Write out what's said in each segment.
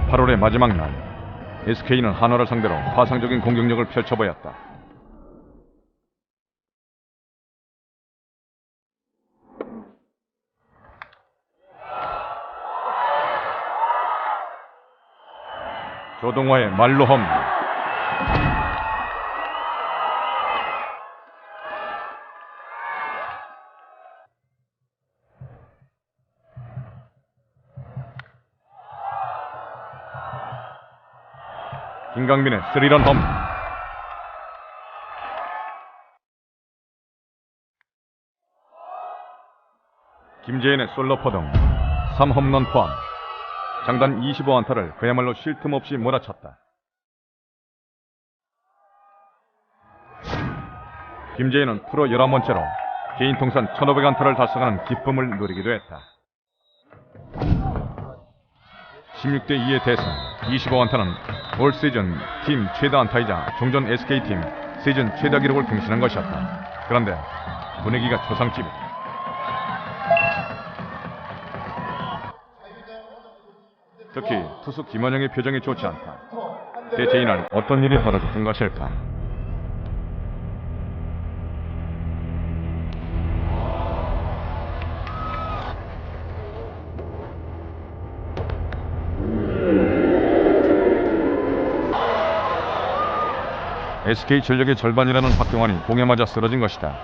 (8월의) 마지막 날, SK는 한화를 상대로 파상적인 공격력을 펼쳐보였다. 조동화의 말로 홈. 김강민의 3런 홈. 김재현의 솔로 포동 3홈런 포함 장단 25안타를 그야말로 쉴 틈 없이 몰아쳤다. 김재현은 프로 11번째로 개인 통산 1500안타를 달성하는 기쁨을 누리기도 했다. 16대 2의 대승, 25안타는 올 시즌 팀 최다 안타이자 종전 SK팀 시즌 최다 기록을 경신한 것이었다. 그런데 분위기가 초상집이다. 특히 투수 김원영의 표정이 좋지 않다. 대체 이날 어떤 일이 벌어졌던 것일까? SK 전력의 절반이라는 박경환이 공에 맞아 쓰러진 것이다.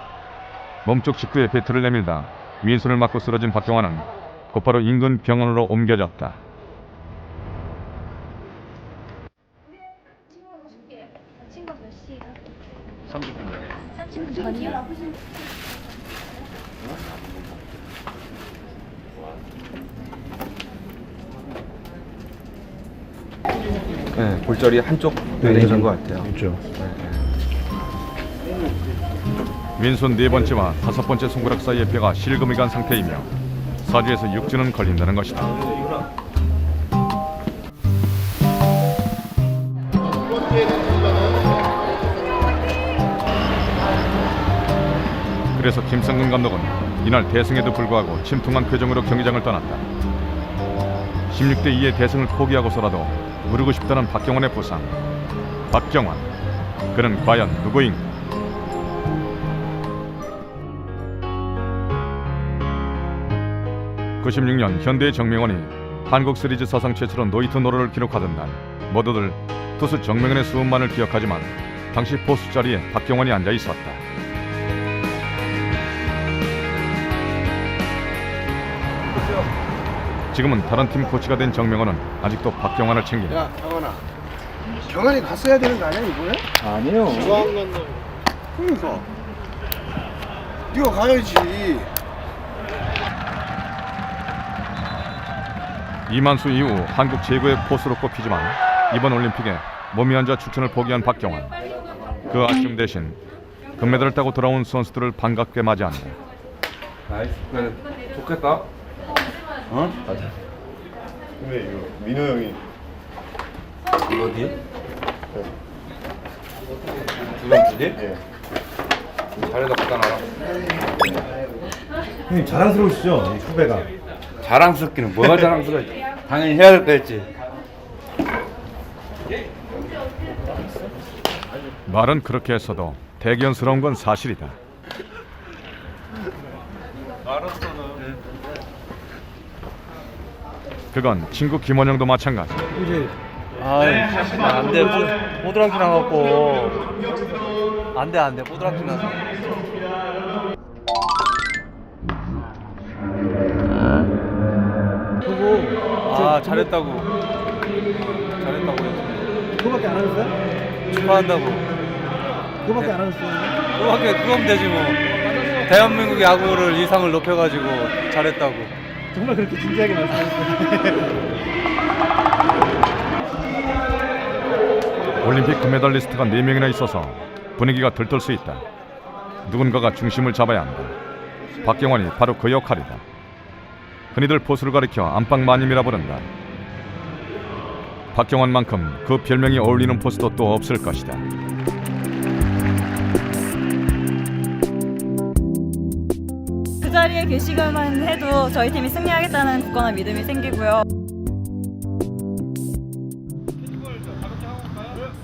몸쪽 직구에 배트를 내밀다 왼손을 맞고 쓰러진 박경환은 곧바로 인근 병원으로 옮겨졌다. 친구 몇 시에? 30분 30분 전이요? 네, 골절이 한쪽 내려진 것 같아요. 있죠. 왼손 4번째와 5번째 손가락 사이의 뼈가 실금이 간 상태이며 4주에서 6주는 걸린다는 것이다. 그래서 김성근 감독은 이날 대승에도 불구하고 침통한 표정으로 경기장을 떠났다. 16대 2의 대승을 포기하고서라도 누르고 싶다는 박경환의 부상. 박경환, 그는 과연 누구인가? (96년) 현대의 정명원이 한국 시리즈 사상 최초로 노히트 노러를 기록하던 날, 모두들 투수 정명원의 수음만을 기억하지만 당시 포수 자리에 박경환이 앉아 있었다. 지금은 다른 팀 코치가 된 정명원은 아직도 박경환을 챙긴다. 야, 경환아. 경환이 갔어야 되는 거 아니야, 이번에? 아니요. 그러니까. 네가 가야지. 이만수 이후 한국 최고의 포수로 꼽히지만 이번 올림픽에 몸이 안 좋아 출전을 포기한 박경환. 그 아쉬움 대신 금메달을 따고 돌아온 선수들을 반갑게 맞이한다. 나이스. 좋겠다. 어? 맞아. 근데 이거 민호 형이 어디? 두번 주지? 예. 자리에다 갖다 놔라. 형님 자랑스러우시죠? 이 후배가. 자랑스럽기는 뭐가 자랑스러워? 당연히 해야 될 거였지. 말은 그렇게 했어도 대견스러운 건 사실이다. 그건 친구 김원영도 마찬가지. 안돼 뽀드랑키 나갖고 안돼 뽀드랑키 나서 잘했다고 그거밖에 안 하셨어요? 축하한다고 그거밖에 안 하셨어요? 그거면 되지 뭐 대한민국 야구를 이상을 높여가지고 잘했다고. 정말 그렇게 진지하게 말씀하셨어요? 올림픽 금메달리스트가 4명이나 있어서 분위기가 들뜰 수 있다. 누군가가 중심을 잡아야 한다. 박경환이 바로 그 역할이다. 흔히들 포수를 가리켜 안방마님이라 부른다. 박경환만큼 그 별명이 어울리는 포수도 또 없을 것이다. 그 자리에 계시기만 해도 저희 팀이 승리하겠다는 굳건한 믿음이 생기고요.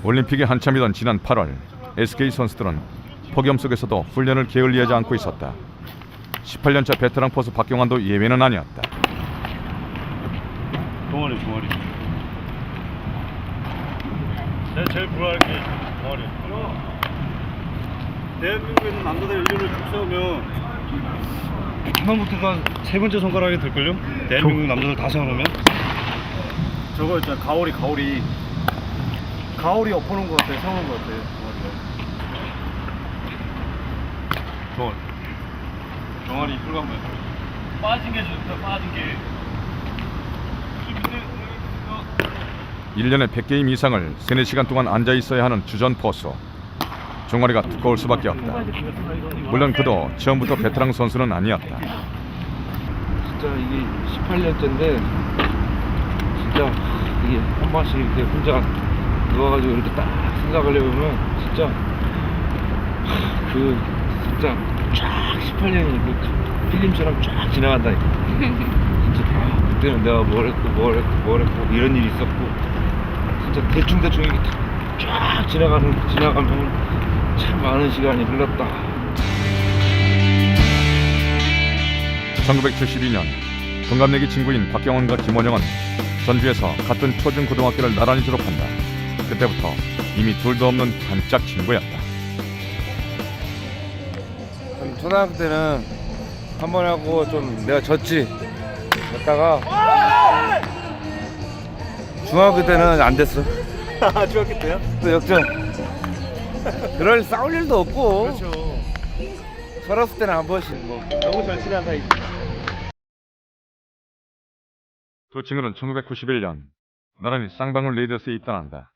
올림픽이 한참이던 지난 8월 SK 선수들은 폭염 속에서도 훈련을 게을리하지 않고 있었다. 18년차 베테랑 포수 박경환도 예외는 아니었다. 동아리. 내가 제일 부러워할 게 동아리. 대한민국에는 남자들 1년을 쭉 세우면 하나부터가 세 번째 손가락이 될걸요? 대한민국 남자들 다 세워놓으면? 저거 있잖아, 가오리 엎어놓은 것 같아, 세워놓은 것 같아, 동아리가. 동아리 이끌고 한번 빠진 게 좋다, 빠진 게. 1년에 100게임 이상을 3-4시간 동안 앉아있어야 하는 주전 포수. 종아리가 두꺼울 수밖에 없다. 물론 그도 처음부터 베테랑 선수는 아니었다. 진짜 이게 18년째인데 진짜 이게 한 번씩 이렇게 혼자 누워가지고 이렇게 딱 생각을 해보면 진짜 진짜 쫙 18년이 그 필름처럼 쫙 지나간다니까. 진짜 그때는 내가 뭘 했고 이런 일이 있었고 진짜 대충 이렇게 쫙 지나가면 참 많은 시간이 흘렀다. 1972년 동갑내기 친구인 박경환과 김원영은 전주에서 같은 초중고등학교를 나란히 졸업한다. 그때부터 이미 둘도 없는 단짝 친구였다. 초등학교 때는 한 번 하고 좀 내가 졌다가 중학교 때는 안 됐어. 중학교 때요? 또 역전. 그럴 싸울 일도 없고. 그렇죠. 서렀을 때는 한 번씩 뭐. 너무 절친한 사이. 두 친구는 1991년 나란히 쌍방울 레이더스에 입단한다.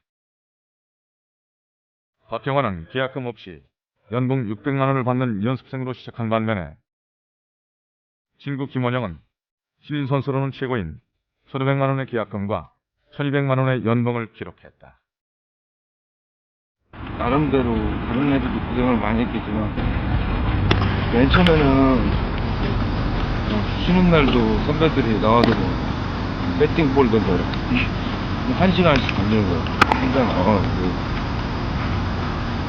박경환은 계약금 없이 연봉 600만 원을 받는 연습생으로 시작한 반면에 친구 김원영은 신인 선수로는 최고인 1,500만 원의 계약금과 1,200만 원의 연봉을 기록했다. 나름대로 다른 애들도 고생을 많이 했겠지만 맨 처음에는 쉬는 날도 선배들이 나와서 배팅볼 던져라. 1시간씩 던지는 거야. 혼자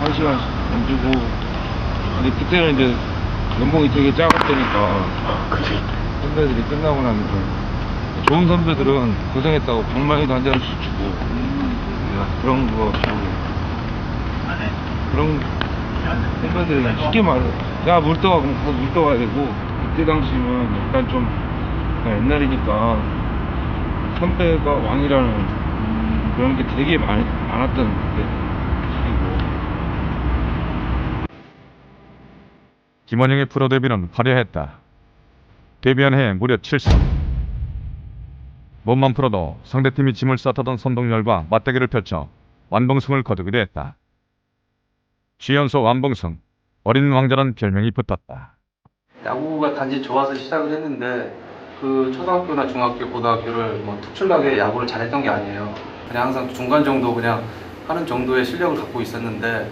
1시간씩 던지고. 근데 그때는 이제 연봉이 되게 작았다니까 선배들이 끝나고 나면 좋은 선배들은 고생했다고 방망이도 한 잔씩 주고 그런 거 그런 선배들이 쉽게 말해 야 물 떠와 그럼 가서 물 떠와야 되고 그때 당시면 약간 좀 옛날이니까 선배가 왕이라는 그런 게 되게 많았던 그때. 김원영의 프로 데뷔는 화려했다. 데뷔한 해 무려 7선. 몸만 풀어도 상대팀이 짐을 싸타던 선동열과 맞대결을 펼쳐 완봉승을 거두기도 했다. 지연소 완봉승, 어린 왕자란 별명이 붙었다. 야구가 단지 좋아서 시작을 했는데 그 초등학교나 중학교, 고등학교를 뭐 특출나게 야구를 잘했던 게 아니에요. 그냥 항상 중간 정도 그냥 하는 정도의 실력을 갖고 있었는데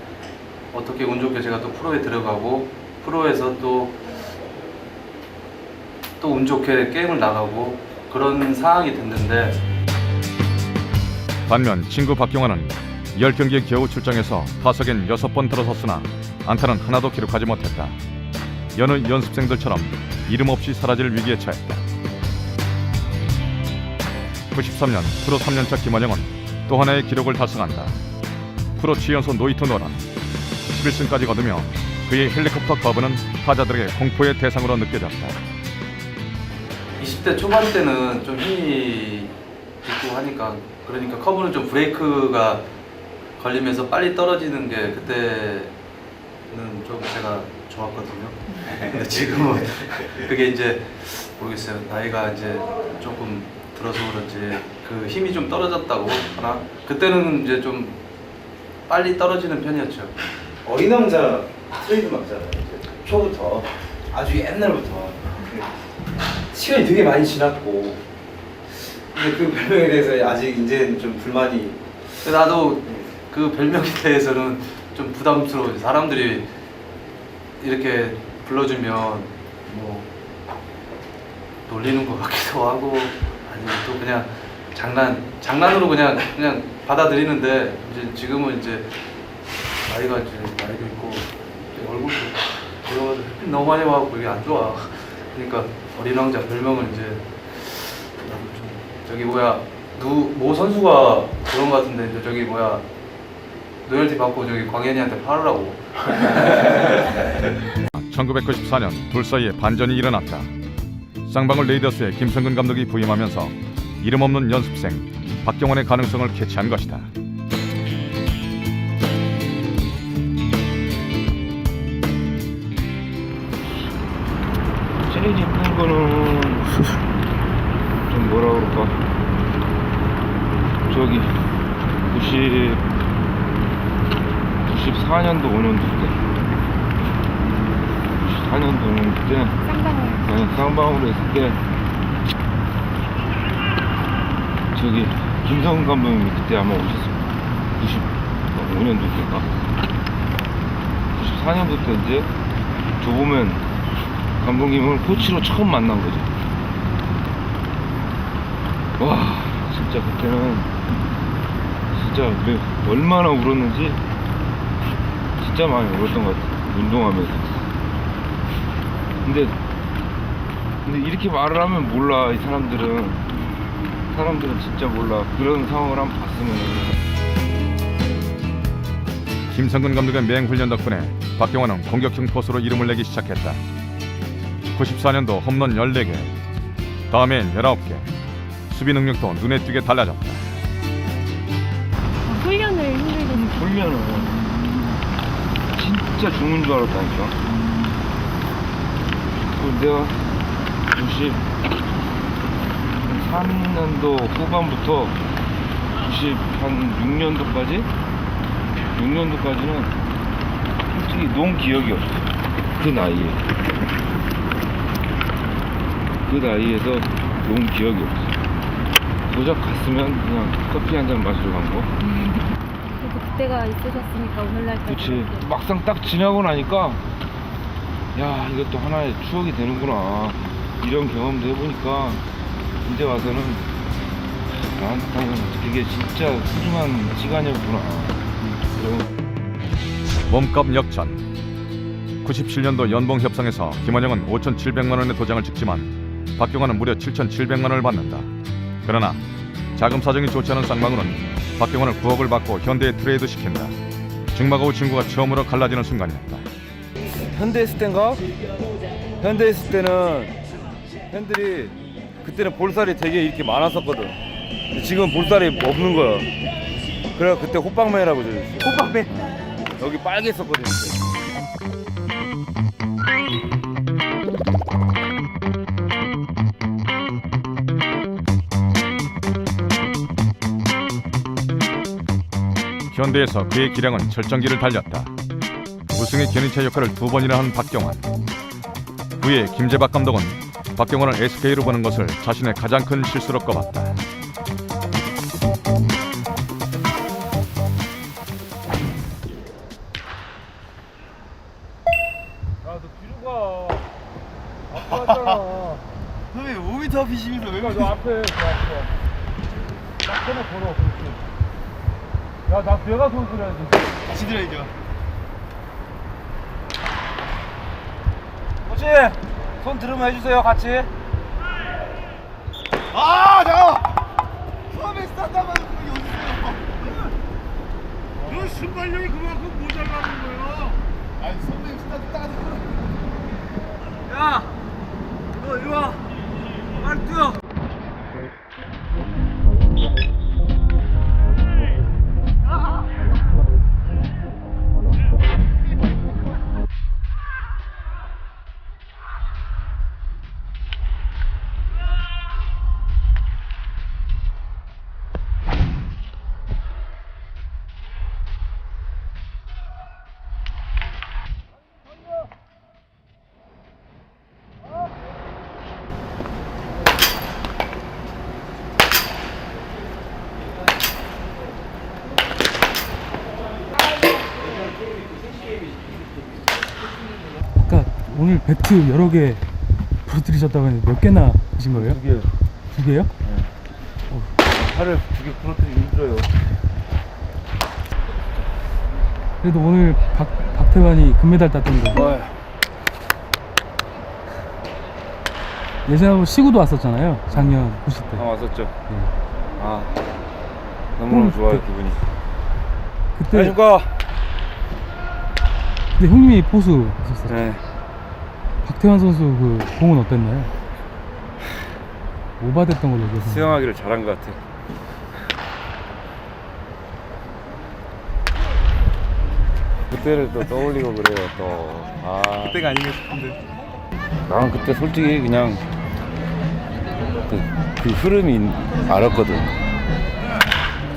어떻게 운 좋게 제가 또 프로에 들어가고 프로에서 또 운 좋게 게임을 나가고 그런 상황이 됐는데 반면 친구 박경환은 10경기에 겨우 출장해서 타석엔 6번 들어섰으나 안타는 하나도 기록하지 못했다. 여느 연습생들처럼 이름 없이 사라질 위기에 처했다. 93년 프로 3년차 김원영은 또 하나의 기록을 달성한다. 프로 최연소 노히트 노런 11승까지 거두며 그의 헬리콥터 커브는 타자들에게 공포의 대상으로 느껴졌다. 20대 초반 때는 좀 힘이 있고 하니까 그러니까 커브는 좀 브레이크가 걸리면서 빨리 떨어지는 게 그때는 좀 제가 좋았거든요. 근데 지금은 그게 이제 모르겠어요. 나이가 이제 조금 들어서 그런지 그 힘이 좀 떨어졌다고 하나? 그때는 이제 좀 빨리 떨어지는 편이었죠. 어린 왕자 트레이드 막잖아요. 초부터. 아주 옛날부터 시간이 되게 많이 지났고 근데 그 별명에 대해서 아직 이제 좀 불만이. 근데 나도 그 별명에 대해서는 좀 부담스러워. 사람들이 이렇게 불러주면 뭐 놀리는 것 같기도 하고 아니면 또 그냥 장난으로 그냥 받아들이는데 이제 지금은 이제 나이도 있고 얼굴도 보여가지고 햇빛 너무 많이 와갖고 이게 안 좋아. 그러니까 어린 왕자 별명은 이제 나도 좀 저기 모 선수가 그런 것 같은데 이제 저기 노열티 받고 저기 광현이한테 팔으라고. 1994년 둘 사이에 반전이 일어났다. 쌍방울 레이더스의 김성근 감독이 부임하면서 이름 없는 연습생 박경원의 가능성을 캐치한 것이다. 제일 힘든 거는 좀 뭐라 그럴까, 저기 94년도 5년도 때 94년도 5년도 때 쌍방울에 있을 때 저기 김성근 감독님이 그때 아마 오셨어요. 95년도 때인가 94년도 때 이제 조보면 감독님을 코치로 처음 만난 거죠. 와, 진짜 그때는 진짜 얼마나 울었는지 진짜 많이 울었던 것 같아요. 운동하면서. 근데 이렇게 말을 하면 몰라. 이 사람들은 진짜 몰라. 그런 상황을 한번 봤으면. 김성근 감독의 맹훈련 덕분에 박경원은 공격형 포수로 이름을 내기 시작했다. 94년도 홈런 14개, 다음엔 19개, 수비 능력도 눈에 띄게 달라졌다. 훈련을 힘들게 돌면은 진짜 죽는 줄 알았다니까. 내가 93년도 후반부터 6년도까지는 솔직히 논 기억이 없어. 그 나이에서 논 기억이 없어. 고작 갔으면 그냥 커피 한 잔 마시러 간 거. 그래도 그때가 있으셨으니까 오늘날까지. 그치. 막상 딱 지나고 나니까 야, 이것도 하나의 추억이 되는구나. 이런 경험도 해보니까 이제 와서는 나한테는 이게 진짜 소중한 시간이었구나. 몸값 역전. 97년도 연봉 협상에서 김원영은 5,700만 원의 도장을 찍지만 박경원은 무려 7,700만 원을 받는다. 그러나 자금 사정이 좋지 않은 쌍방울은 박경원을 9억을 받고 현대에 트레이드 시킨다. 증마가오 친구가 처음으로 갈라지는 순간이었다. 현대 있을 땐가? 현대 있을 때는 팬들이 그때는 볼살이 되게 이렇게 많았었거든. 근데 지금 볼살이 없는 거야. 그래서 그때 호빵맨이라고 그랬어. 호빵맨? 여기 빨개 있었거든. 그때. 현대에서 그의 기량은 절정기를 달렸다. 우승의 견인차 역할을 2번이나 한 박경원. 후에 김재박 감독은 박경원을 SK로 보는 것을 자신의 가장 큰 실수로 꼽았다. 야, 너 뒤로 가. 앞에 왔잖아. 왜 5m 앞이시면서 왜 너 앞에, 딱 하나 걸어. 그렇지. 야, 나 내가 선수를 해야지. 지드라이죠? 코치! 손 들으면 해주세요, 같이. 아, 나! 처음에 스타트하면 그게 어딨어요? 너 순발력이 그만큼 모자라는 거야. 아니, 선배님 스타트 따는 거. 야! 너 이리 와. 빨리 뛰어. 오늘 배트 여러 개 부러뜨리셨다고 했는데 몇 개나 하신 거예요? 2개요. 2개요? 팔을 2개 부러뜨리기 힘들어요. 그래도 오늘 박태환이 금메달 땄던 거. 예전에 한번 시구도 왔었잖아요. 작년 보실 때. 왔었죠. 네. 너무너무 좋아요, 기분이. 그때 안녕하십니까. 근데 형님이 포수 하셨었죠. 네. 박태환 선수 그 공은 어땠나요? 오바됐던 걸로 기억해요. 수영하기를 잘한 것 같아요. 그때를 또 떠올리고 그래요, 또. 그때가 아닌가 싶은데. 나는 그때 솔직히 그냥 그 흐름이 알았거든.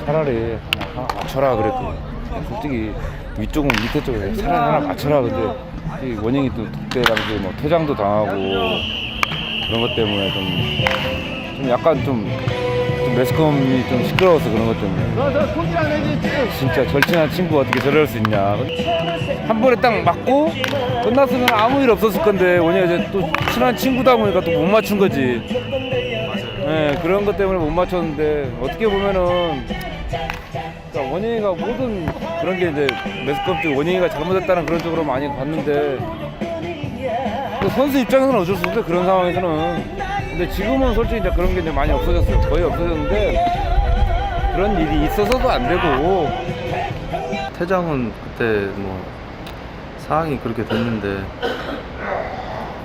차라리 하나 맞춰라 그래도 솔직히 위쪽은 밑에 쪽에 차라리 하나 맞춰라. 근데 이 원영이 또 그때 당시에 뭐 퇴장도 당하고 그런 것 때문에 좀 약간 좀 매스컴이 좀 시끄러워서 그런 것 때문에 진짜 절친한 친구가 어떻게 저럴 수 있냐. 한 번에 딱 맞고 끝났으면 아무 일 없었을 건데 원영이 이제 또 친한 친구다 보니까 또 못 맞춘 거지. 네, 그런 것 때문에 못 맞췄는데 어떻게 보면은 그러니까 원영이가 모든 그런 게 이제 매스컴 쪽 원영이가 잘못했다는 그런 쪽으로 많이 봤는데 또 선수 입장에서는 어쩔 수 없어요, 그런 상황에서는. 근데 지금은 솔직히 이제 그런 게 이제 많이 없어졌어요. 거의 없어졌는데 그런 일이 있어서도 안 되고. 퇴장은 그때 뭐 상황이 그렇게 됐는데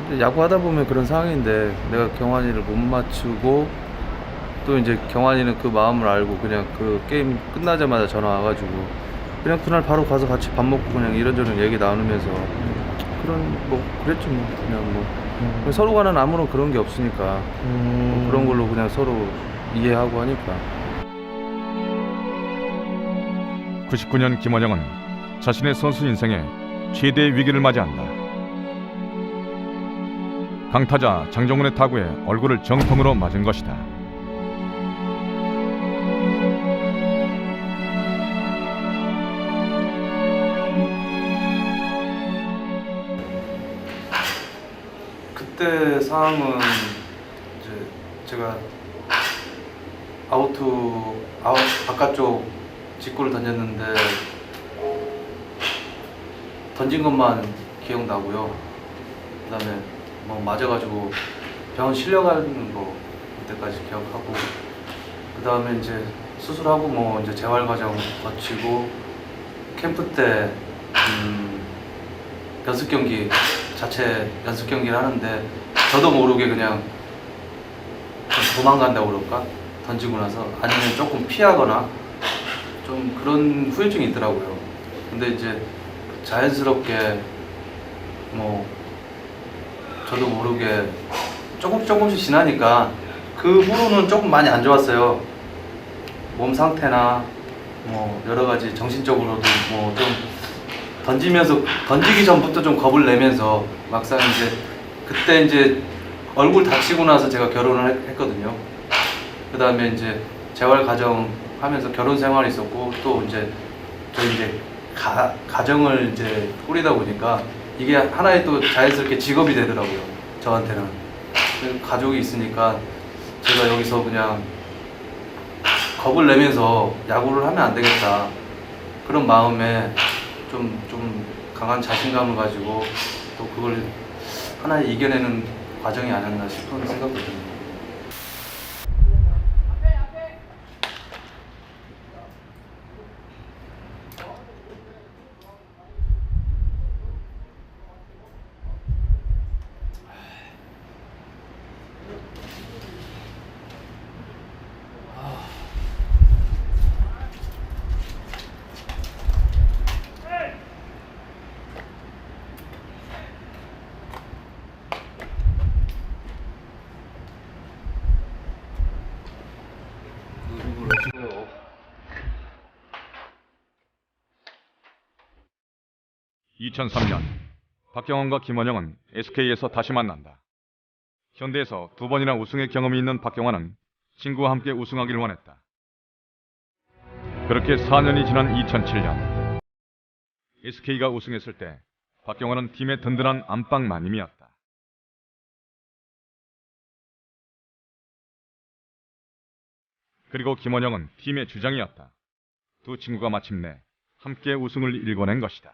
이제 야구하다 보면 그런 상황인데 내가 경환이를 못 맞추고 또 이제 경환이는 그 마음을 알고 그냥 그 게임 끝나자마자 전화 와가지고 그냥 그날 바로 가서 같이 밥 먹고 그냥 이런저런 얘기 나누면서 그런 뭐 그랬죠 뭐 그냥 뭐 서로 간은 아무런 그런 게 없으니까 뭐 그런 걸로 그냥 서로 이해하고 하니까. 99년 김원영은 자신의 선수 인생에 최대의 위기를 맞이한다. 강타자 장정훈의 타구에 얼굴을 정통으로 맞은 것이다. 그때 상황은 이제 제가 아웃 바깥쪽 직구를 던졌는데 던진 것만 기억나고요. 그다음에 뭐 맞아가지고 병원 실려가는 거 그때까지 기억하고 그다음에 이제 수술하고 뭐 이제 재활 과정 거치고 캠프 때 연습 경기 자체 연습 경기를 하는데 저도 모르게 그냥 좀 도망간다고 그럴까? 던지고 나서 아니면 조금 피하거나 좀 그런 후유증이 있더라고요. 근데 이제 자연스럽게 뭐 저도 모르게 조금씩 지나니까 그 후로는 조금 많이 안 좋았어요. 몸 상태나 뭐 여러 가지 정신적으로도 뭐 좀 던지기 전부터 좀 겁을 내면서 막상 이제 그때 이제 얼굴 다치고 나서 제가 결혼을 했거든요. 그 다음에 이제 재활 과정 하면서 결혼 생활이 있었고 또 이제 저희 이제 가정을 이제 꾸리다 보니까 이게 하나의 또 자연스럽게 직업이 되더라고요. 저한테는 가족이 있으니까 제가 여기서 그냥 겁을 내면서 야구를 하면 안 되겠다 그런 마음에 좀 강한 자신감을 가지고 또 그걸 하나의 이겨내는 과정이 아니었나 싶은 생각도 듭니다. 찍어요. 2003년 박경원과 김원영은 SK에서 다시 만난다. 현대에서 두 번이나 우승의 경험이 있는 박경원은 친구와 함께 우승하기를 원했다. 그렇게 4년이 지난 2007년 SK가 우승했을 때 박경원은 팀의 든든한 안방 마님이었다. 그리고 김원영은 팀의 주장이었다. 두 친구가 마침내 함께 우승을 일궈낸 것이다.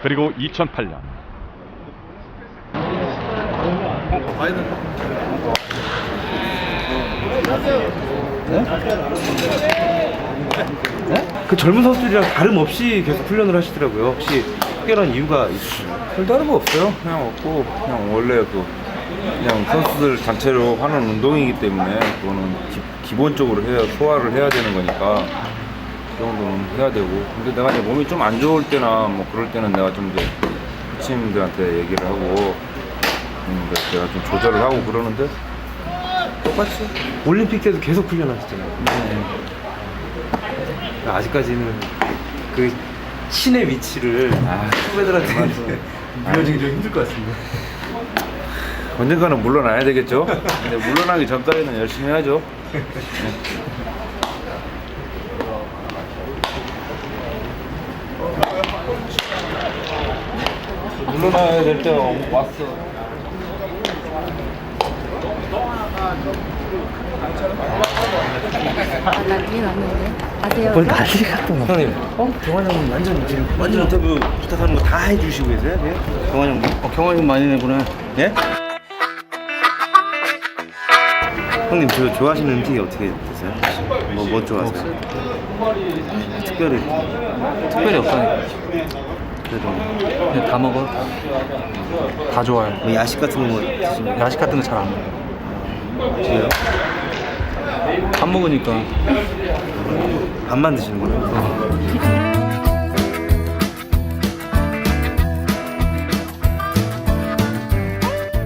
그리고 2008년 그 젊은 선수들이랑 다름없이 계속 훈련을 하시더라고요. 혹시 특별한 이유가 있으신가요? 별다른 거 없어요. 그냥 없고 그냥 원래 그냥 선수들 단체로 하는 운동이기 때문에 그거는 기본적으로 소화를 해야 되는 거니까 그 정도는 해야 되고. 근데 내가 이제 몸이 좀 안 좋을 때나 뭐 그럴 때는 내가 좀 이제 코치님들한테 얘기를 하고 내가 좀 조절을 하고 그러는데 똑같이. 올림픽 때도 계속 훈련하셨잖아요. 아직까지는 그 신의 위치를 후배들한테 물려주기 좀 힘들 것 같습니다. 언젠가는 물러나야 되겠죠. 근데 물러나기 전까지는 열심히 해야죠. 물러나야 될 때가 왔어. 난리 났는데. 아세요? 뭘 난리가 또 형님. 경환 형은 완전 지금 완전 인터뷰 부탁하는 거 다 해주시고 계세요? 네? 경환 형. 경환이 형 많이 내구나. 예? 형님 저 좋아하시는 음식이 어떻게 되세요? 뭐 좋아하세요? 특별히 없다니까. 그래도 그냥 다 먹어. 다 좋아요. 뭐 야식 같은 거 드시면 야식 같은 거 잘 안 먹어. 드세요? 밥 먹으니까. 밥만 드시는 거예요?